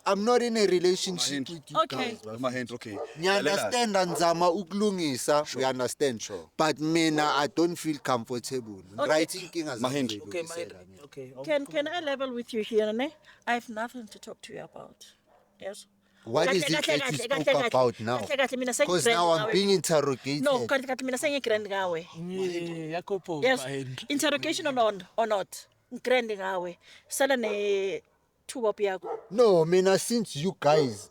F: I'm not in a relationship
B: Ma-Henry.
F: with you
C: Okay.
F: guys.
B: Uma-Henry, okay.
F: Ngiunderstand nzama ukulungisa, we understand.
B: Sure.
F: But mina I don't feel comfortable. Writing inkinga
B: Mahendra.
F: zami
A: Okay,
F: zidlulisela.
A: okay.
C: Can I level with you here, ne? I have nothing to talk to you about. Yes.
F: What is it that you spoke about now? Because now I'm being interrogated.
C: No, kahle mina sengigrand ngawe.
A: Yakopho
C: Yes.
A: bahini.
C: Interrogation or not. Grand ngawe. Sala ne thuba yakho.
F: No, mina since you guys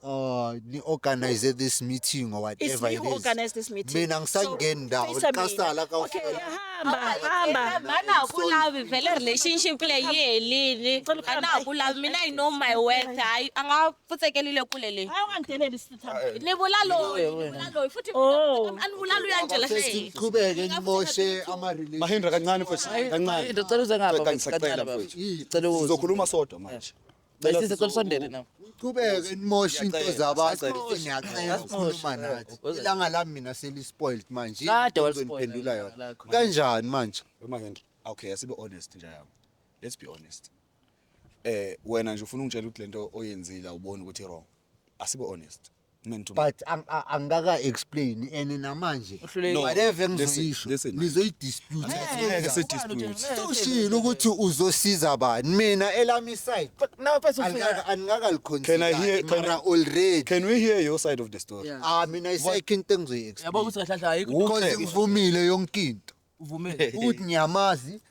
F: organize this meeting or
C: It's
F: whatever
C: me
F: it
C: who
F: is.
C: organized this meeting.
F: Mina ngisangena ndawo
C: Face mina.
F: kasala ka
C: Okay, hamba.
D: mana kulavi vele relationship leyi helini ana kulavi mina I know my worth hayi anga futsekelile kule le
C: Hayi ungangideleli sithamba.
D: ni vula loyi futhi
C: Oh.
D: ani vula loyi anjela
F: Fethi ngiqhubeke ngimoshe ama relations.
B: Ma-Henry kancane futhi. Kancane.
A: Into cela uze ngapha.
B: Kancane
A: baba.
B: futhi.
A: Cela uze.
B: Sizokhuluma sodwa manje.
A: Besise cela usondele nawe.
F: Ngiqhubeke ngimoshe into zabantu.
B: Siyacela.
F: Ngiyacela ukukhuluma nathi. Ilanga lami mina seli-spoiled manje.
A: Kade
F: Into
A: walispoil
F: engiphendula
A: langa
F: yona.
A: lakho.
F: Kanjani manje?
B: Ma-Henry. Okay, asibe honest nje yami. Let's be honest. Wena nje ufuna ungitshela ukuthi lento oyenzile awuboni ukuthi wrong. Asibe honest. Mentu.
F: but angaka explain and namanje
A: Uhlulekile.
F: whatever
B: listen,
F: ngizoyisho
B: listen.
F: nizoyidispute
B: Ngeke sidispute.
F: soshilo ukuthi uzosiza bani mina elami side
A: Now first ufika
F: angaka
B: Can I
F: liconsider
B: hear- can
F: mara already
B: Can we hear your side of the story?
A: Yeah.
F: mina isayikho into
A: yabo
F: engizoyi-explain
A: ukuthi kahle kahle ayikho
F: because ngivumile yonke into
A: uvumile.
F: ukuthi ngiyamazi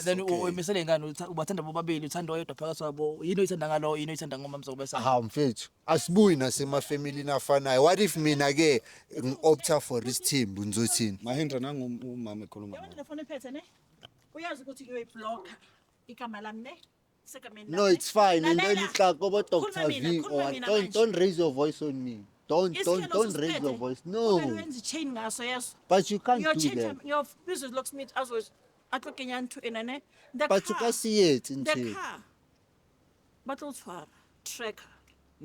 A: Then
F: okay.
A: uyimisele ingane ubathanda bobabili uthanda oyedwa phakathi kwabo yini oyithanda ngalo yini oyithanda ngomamzo bese
F: ha mfethu asibuyi nasemafamilini afanayo what if mina ke ngi-opta for isithembu nizothini
B: Mahindra nangu umama ekhuluma.
C: Yabona le phone ephethe ne? Uyazi ukuthi ngiyoyiblocker igama lami ne? Segameni
F: no
C: lami,
F: it's fine and
C: Lalela.
F: then it's like about Dr.
C: Khuluma mina,
F: V
C: khuluma
F: or
C: mina
F: don't
C: manje.
F: don't raise your voice on me don't
C: Isikhalo
F: raise your
C: sisiphethe.
F: voice
C: Kumele
F: no
C: wenze i-chain ngaso yes.
F: but you can't
C: Your
F: do
C: chain
F: that
C: your business locksmith azos atlokenya ntho ena ne? The
F: but you
C: car-
F: can see it
C: the
F: into
C: car batotshwara tracker.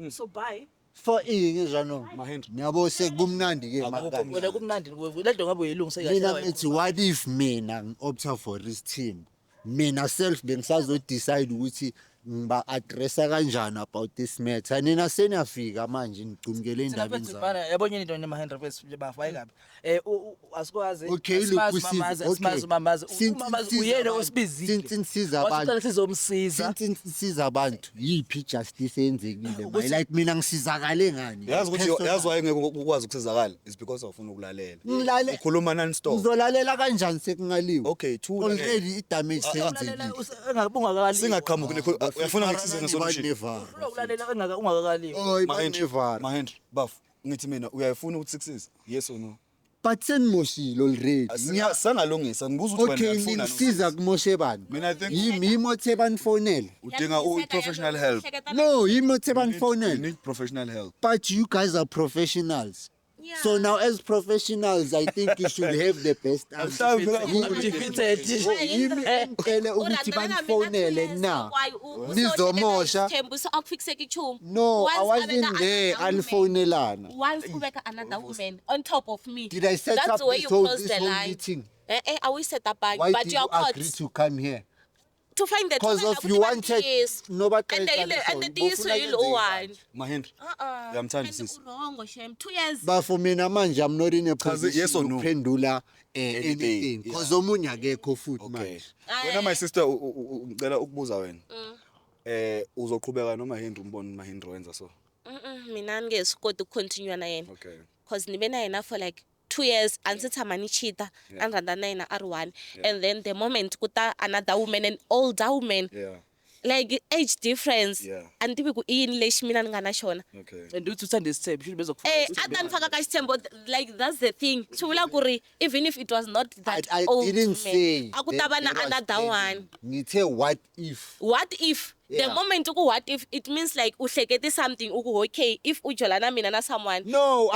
C: So buy
F: for ini jano
B: Mahindra.
F: ngiyabo sekumnandi ke
B: Akukho
F: makani
A: wena kumnandi le nto ngabe uyilungise
F: mina
A: kahle
F: ngithi what if mina ngi-opta for this team mina self bengisazodecide ukuthi ngiba-addressa kanjani about this matter nina seniyafika manje ngicumukele ey'ndabeni zami
A: yabonye into nemahendra bese bafaye kabi asikwazi
F: Okay, look, we see- okay.
A: umamazi
F: Since
A: umamazi
F: nisiza
A: uyena
F: abantu-
A: osibizile
F: since nisiza
A: Wasicela
F: abantu-
A: sizomsiza
F: since nisiza abantu yiphi ijustice eyenzekile my like mina ngisizakale ngani
B: Yazi ukuthi
F: Personal.
B: yazi why ngeke ukwazi ukusizakala is because awufuna ukulalela.
F: Ngilale-
B: Ukhuluma non stop.
F: ngizolalela kanjani sekungaliwe
B: Okay, thula.
F: already idamage seyenzekile
A: ungakakali
B: Singaqhamuki uyafuna ngikusize ngesolution.
A: ulalela ungakakali
F: oy
B: Mahindra.
F: banevara
B: Mahindra. Baf. Ngithi mina uyayifuna ukuthi success? Yes or no?
F: but senimoshile already
B: Sangalungisa ngibuza ukuthi
F: okay
B: wena ufuna
F: ngisiza kumoshe bani
B: Mina I think-
F: yimi othe banifonele
B: udinga professional help.
F: no yimi othe
B: You
F: banifonele
B: need professional help.
F: but you guys are professionals so now as professionals I think you should have the best answer
A: defeated
F: yimi engicele ukuthi banifonele na nizomosha
D: akufikiseki ichumu
F: no I
D: Once
F: wasn't
D: abeka
F: there
D: another woman,
F: anifonelana
D: once kubeka another woman on top of me
F: did I set
D: that's
F: up
D: the way
F: this
D: you
F: whole,
D: close
F: this
D: the
F: whole
D: line
F: meeting
D: I will set up
F: why
D: but
F: did
D: you're
F: you
D: caught
F: agree to come here
D: to find the
F: because of you wanted nobody
D: and the diso yilo one
B: Mahindra. Uyamthanda sisi.
D: wrong shem 2 years
F: but for mina manje I'm not in a
B: Chazi, yes
F: position
B: or no?
F: ukuphendula
B: Anything,
F: anything
B: yeah.
F: because omunye akekho futhi
B: Okay.
F: manje
B: Wena my sister ngicela ukubuza wena. Uzoqhubeka no Mahindra umbone Mahindra wenza so.
D: mina ngesikoti ukucontinue na yena
B: Okay.
D: because nibe na yena for like 2 years ansithama nichita anranda na yena R1 and then the moment kuta another woman an older woman
B: Yeah.
D: like age difference
B: Yeah.
D: antivi ku yini lexi mina ni nga na xona
B: Okay.
A: and uthi uthanda isithembu sho bezokufuna
D: a ta ni faka ka xithembo like that's the thing swi vula ku ri even if it was not that
F: I
D: old
F: didn't
D: man,
F: say
D: a ku ta va na
F: there was
D: another
F: any.
D: one
F: ngithe what if
D: what if the
F: Yeah.
D: moment uku what if it means like uhlekete something uku okay if ujola na mina na someone
F: no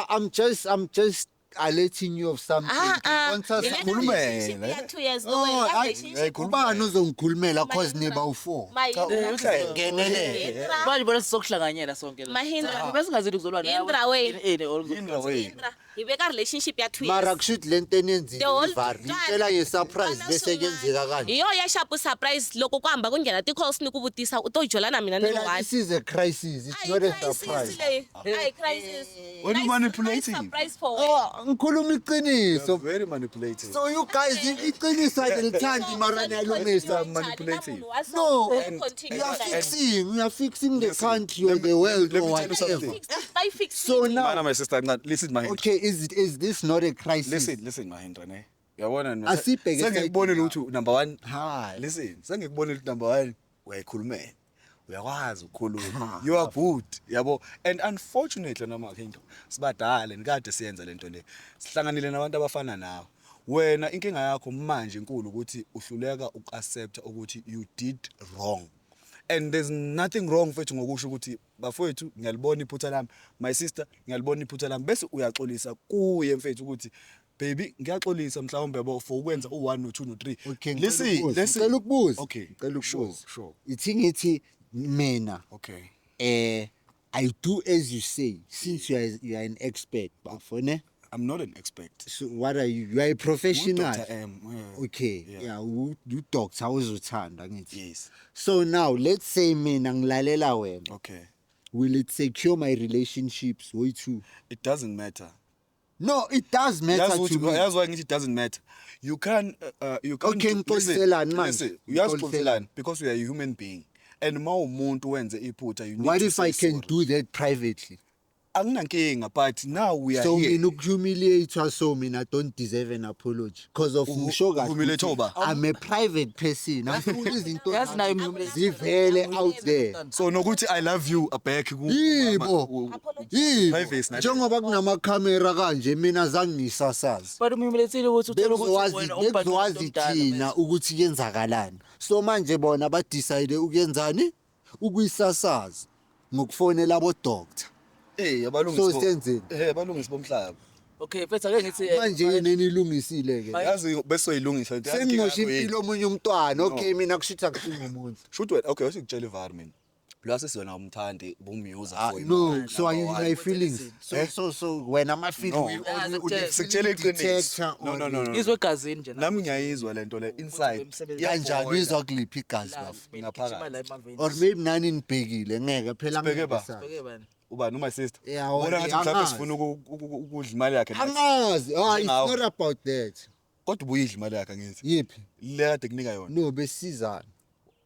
F: I'm just alerting you of something Once I-
B: Khulumela.
D: 2 years
F: Oh,
D: no way that
F: I-
D: relationship
F: ubani uzongikhulumela cause niba u4 ngenele
A: manje bona sizokuhlanganyela sonke la
D: Mahindra.
A: bese ngazili kuzolwana
D: Indra way.
B: Indra way.
D: Indra ibe ka relationship ya 2
F: mara
D: years
F: kushuthi lento enenzile
D: The whole
F: ivar
D: time.
F: ngicela nge-surprise
D: Kana
F: bese kuyenzeka
D: swin'wana.
F: kanje
D: hi yo ya shapu surprise loko ku hamba ku nghena ti-calls ni ku vutisa u to jola na mina ni ri
F: phela
D: one
F: this is a crisis it's not a surprise
B: When you manipulating.
D: surprise for
F: oh ngikhuluma iqiniso
B: Very manipulative.
F: so you guys iqiniso alithandi mara niyalungisa
B: manipulative.
F: no you are fixing the country or the world
B: let
F: or
B: me tell you
F: whatever
B: something.
F: so now
B: Mana my sister listen Mahindra.
F: okay is this not a crisis
B: Listen Mahindra ne. Uyabona nina.
F: Asibheke
B: Sengikubonile
F: side
B: ukuthi number 1.
F: Hi.
B: Listen, sengikubonile ukuthi number 1 uyayikhulumela. Uyakwazi ukukhuluma. You are good. Yabo. And unfortunately noma Mahindra sibadala nikade siyenza lento le. Sihlanganile nabantu abafana nawe. Wena inkinga yakho manje inkulu ukuthi uhluleka ukuaccept ukuthi you did wrong. And there's nothing wrong mfethu ngokusho ukuthi bafowethu ngiyalibona iphutha lami, my sister ngiyalibona iphutha lami bese uyaxolisa kuye mfethu ukuthi baby ngiyaxolisa mhlawumbe yabo for ukwenza u1 no2 no3.
F: okay
B: Listen.
F: ukubuza
B: Okay.
F: ngicela
B: Sure,
F: ukubuza
B: sure.
F: ithi ngithi mina
B: Okay.
F: I do as you say since you are an expert bafone
B: I'm not an expert.
F: so what are you you are a professional
B: Dr. M. Yeah.
F: okay
B: Yeah.
F: yeah u doctor uzothanda ngithi
B: Yes.
F: so now let's say mina ngilalela wena
B: Okay.
F: will it secure my relationships? Way too.
B: It doesn't matter.
F: No, it does matter to me.
B: That's why it doesn't matter. You can't
F: Okay, ngixoliselani manje?
B: listen, uyazipholiselana because we are a human being. And ma umuntu wenze iphutha, you need
F: What
B: to
F: if
B: say
F: I can
B: sorry.
F: do that privately?
B: Anginankinga, but now we are
F: So
B: here.
F: mina ukuhumiliate so mina don't deserve an apology because of ngisho kahle
B: Humiliate
F: ukuthi
B: oba?
F: I'm a private person. Angifuni izinto
A: Yazi nayo
F: zami
A: umhumiliate.
F: zivele out there.
B: So nokuthi I love you abheke
F: Yibo. Yibo.
B: Privacy nathi.
F: Njengoba kunamakhamera kanje mina zange ngisasazi.
A: But umhumuletsile ukuthi uthole ukuthi wena umbhadala
F: Bekuzowazi
A: umuntu omdala,
F: thina ukuthi kuyenzakalani. So manje bona ba decide ukuyenzani? Ukuyisasaza ngokufonela abo doctor.
B: Abalungisi.
F: So senzeni?
B: Abalungisi bomhlaba.
A: Okay, mfethu ake ngithi
F: Manje yini enilungisile ke?
B: Yazi bese uyilungisa.
F: Sengimosha impilo omunye umntwana. Okay mina kushitha kusinga umuntu.
B: Shoot wena. Okay, usikutshela ivar mina. Lo asesiyona umthandi bumuser for you.
F: No, so are you my feelings? So when am I feeling?
B: Sikutshela iqiniso. No.
A: izwe egazini nje
B: Nami ngiyayizwa lento le inside.
F: Kanjani izwa kuliphi igazi bafu?
B: Ngaphakathi.
F: Or maybe nani nibhekile ngeke phela
B: Sibheke ba?
F: ngibhekisa.
B: Ubani my sister?
F: Yeah,
B: Wona ngathi mhlawumbe
F: angazi.
B: sifuna ukudla imali yakhe.
F: Angazi. It's
B: Njengawe.
F: not about that.
B: Kodwa ubuyidla imali yakhe ngithi.
F: Yiphi?
B: Le kade kunika yona.
F: No besizana.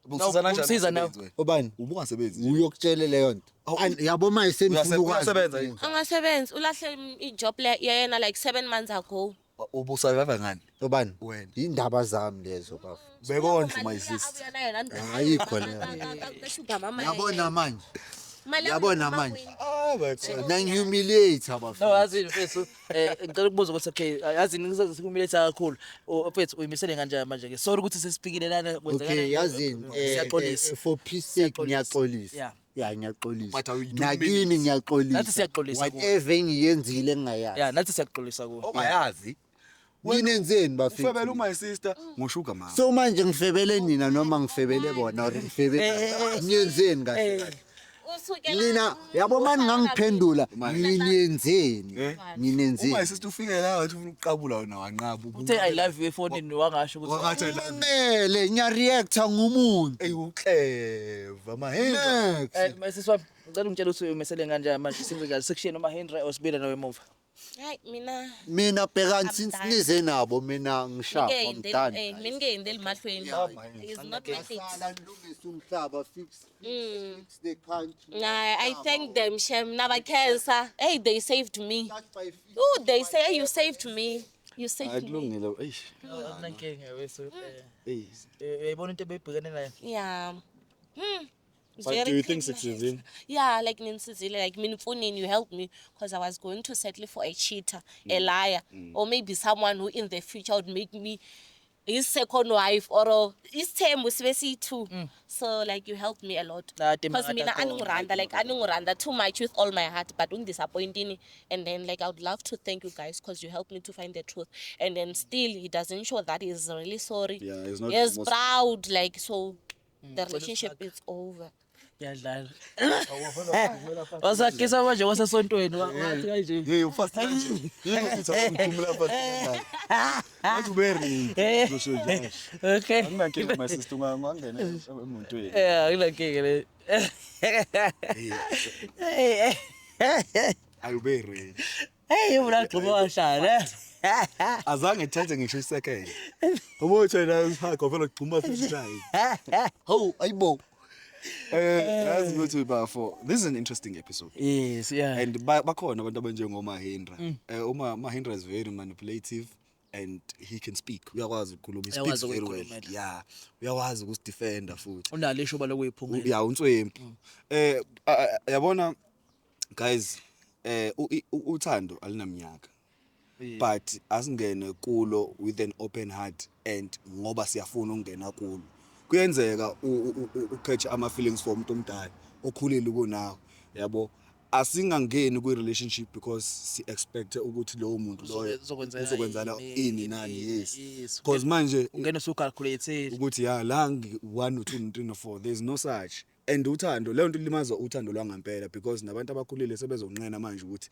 B: Ubusizana kanjani?
A: umsiza nawe.
B: umsebenzi wena?
F: Obani?
B: Ubungasebenzi.
F: Uyokutshela leyo nto. Yabo manje senifuna
B: Uyasebenza yini?
D: Angasebenzi ulahle ijob yena like 7 months ago.
B: Ubusurvive ngani?
F: Obani?
B: Wena.
F: Indaba zami lezo bafu.
B: Bekondla my sister.
F: Ayikho leyo. Yabona manje. Yabona manje. Nangihumiliate abafu.
A: no yazi mfethu ngicela ukubuza ukuthi okay yazi ngizokumileta kakhulu mfethu uyimisele kanjani manje ke sorry ukuthi sesipikile lana
F: Okay, yazini
A: siyaxolisa
F: for peace sake
A: Siyaxolisa.
F: ngiyaxolisa.
A: Yeah.
F: Yeah, ngiyaxolisa.
B: But are you doing
F: Nakini
A: Nathi
F: ngiyaxolisa.
A: siyaxolisa kuwe.
F: Whatever ngiyenzile ngingayazi.
A: yeah nathi siyaxolisa kuwe
B: Ongayazi.
F: Ninenzeni
B: Ufebele
F: bafethu?
B: my sister ngoshuka mama.
F: So manje ngifebele nina noma ngifebele bona or ngifebele niyenzeni kahle? Nina yabo mani ngangiphendula nginenzeni? Nginenzeni?
B: My sister ufike la wathi ufuna ukuqabula wena wanqaba.
A: uthe I love you efonini wangasho ukuthi
B: Wakathi I love you.
F: Ngimele ngiyareacta ngumuntu.
B: Ey uclever mahenda.
F: Next.
A: masiswami ngicela ungitshela ukuthi uyimisele kanjani manje since kahle sekushiye noma Henry osibila nawe emuva
D: Hayi mina
F: Mina bhekani since nize nabo mina ngishaya ngomntana.
D: mina ngeyindeli mahlweni. It's not worth it.
F: Ngilungisa umhlaba fix the country.
D: Nah, I thank them, Shem. Never cancer. Hey, they saved me.
F: Start by 50.
D: Oh, they say hey, you saved me. You saved me.
B: Akulungile. Eish.
A: akunankinga wethu
B: Ey.
A: uyayibona into ebeyibhekene nayo
D: Yeah. It's
B: But
D: very
B: do you think
D: criminal.
B: succeeding?
D: Yeah, like Ninsizile, like Minfunin, you helped me because I was going to settle for a cheater, a liar, or maybe someone who in the future would make me his second wife or his term with Svesi too. So like you helped me a lot.
A: Nah,
D: Because mina anunguranda too much with all my heart, but disappointing. And then like I would love to thank you guys because you helped me to find the truth. And then still he doesn't show that he's really sorry.
B: Yeah, he's not
D: He's
B: most-
D: proud, like so the relationship is over.
A: yadlala wasakisa manje kwasesontweni wathi kanje
B: Hey, ufast kanje. Yini uthumela fast. Wathi uberi.
A: okay
B: Anginankinga my sister ungangena emontweni.
A: akunankinga le
B: Ayuberi.
A: hey mina gxuma washaya
B: Azange ngithathe ngisho isecond. Ubuthe la usihaka vele ugcuma sishayi.
F: Ho, ayibo.
B: That's good to be for. This is an interesting episode.
A: yes yeah
B: And bakhona abantu abanjengo Mahindra. Mahindra is very manipulative and he can speak. Uyakwazi ukukhuluma. He speaks
A: Uyakwazi
B: very well.
A: ukuyikhuluma.
B: Yeah. Uyakwazi ukusdefenda futhi.
A: unalo ishuba lokuyiphungula
B: Yeah, untswempu. Yabona guys, uthando alinaminyaka. But asingene kulo with an open heart and ngoba siyafuna ukungena kulo. Kuyenzeka ukhethe ama feelings for umuntu omdala okhulile kunawe, yabo. Asingangeni kwi relationship because si expect ukuthi lo muntu lo uzokwenzana ini nani yes. Because manje
A: ungena usucalculate
B: ukuthi ya la 1 2 3 4 there's no such. And uthando leyo nto limaza uthando lwangempela because nabantu abakhulile sebezonqena manje ukuthi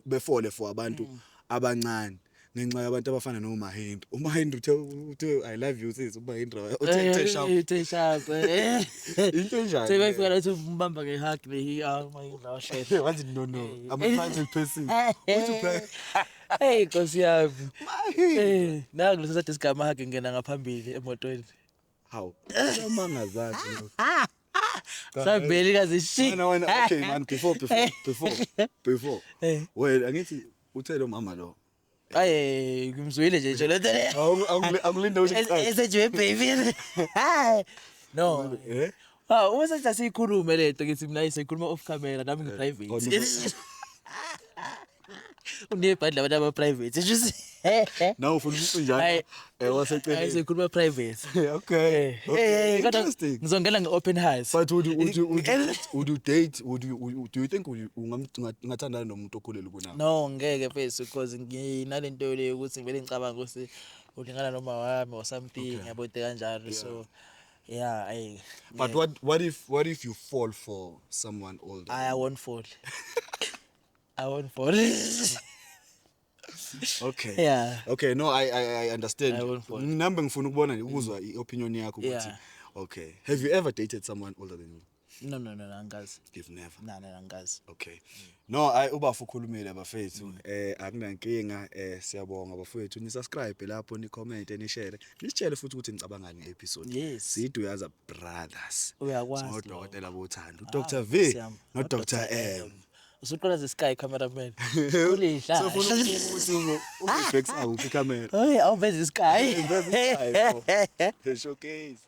B: befole for abantu abancane. ngenxa yabantu abafana noMahindu. uMahindu uthe I love you sis uMahindu uthe sharp.
A: Uthe sharp.
B: Into enjani?
A: Sebefika lathi umbamba ngehug lehi my shit.
B: Wathi no. I'm a private person. Uthi
A: Hey Nkosi yami. Nangu lesathi sigama hug ngena ngaphambili emotweni.
B: how? Amanga zathi lo.
A: Sabeli kazi shit.
B: Wena okay man before.
A: Eh.
B: Well angithi uthe lo mama lo.
A: Ay ngimzwile nje nje lento le.
B: Angilinda ukuthi
A: Esejiwe baby. No.
B: eh?
A: Uma sathi asikhulume lento ngithi mina isikhuluma off camera nami ngi private. Unebhadla abantu aba private.
B: Now ufuna ukuthi njani? Waseceleni.
A: Ayisikhuluma private.
B: Okay.
A: Kodwa
B: Interesting.
A: ngizongena nge-open house.
B: But would you date? Do you think ungathandana nomuntu okhulele kunawe?
A: No ngeke phese because nginalento le ukuthi ngivele ngicabanga ukuthi ulingana noma wami or something yabo into kanjalo so yeah
B: But what if you fall for someone older?
A: I won't fall. I won't fall.
B: Okay.
A: Yeah.
B: Okay, no, I understand.
A: I won't fall.
B: Nami ngifuna ukubona ukuzwa iopinion yakho ukuthi
A: Yeah.
B: okay. Have you ever dated someone older than you?
A: No angazi.
B: You've never.
A: Angazi.
B: Okay. No, ubafu ukhulumile bafethu. Akunankinga siyabonga bafethu. Ni subscribe lapho ni comment ni share. Nisitshele futhi ukuthi nicabangani ngeepisode.
A: Yes.
B: Siduyaza Brothers.
A: Uyakwazi.
B: Ngodokotela bothando. Dr. V no Dr. M.
A: Usuqala ze sky cameraman. Ulihla.
B: So funa ukuthi ubhex awuphi camera.
A: Hey, awuveze sky.
B: The showcase.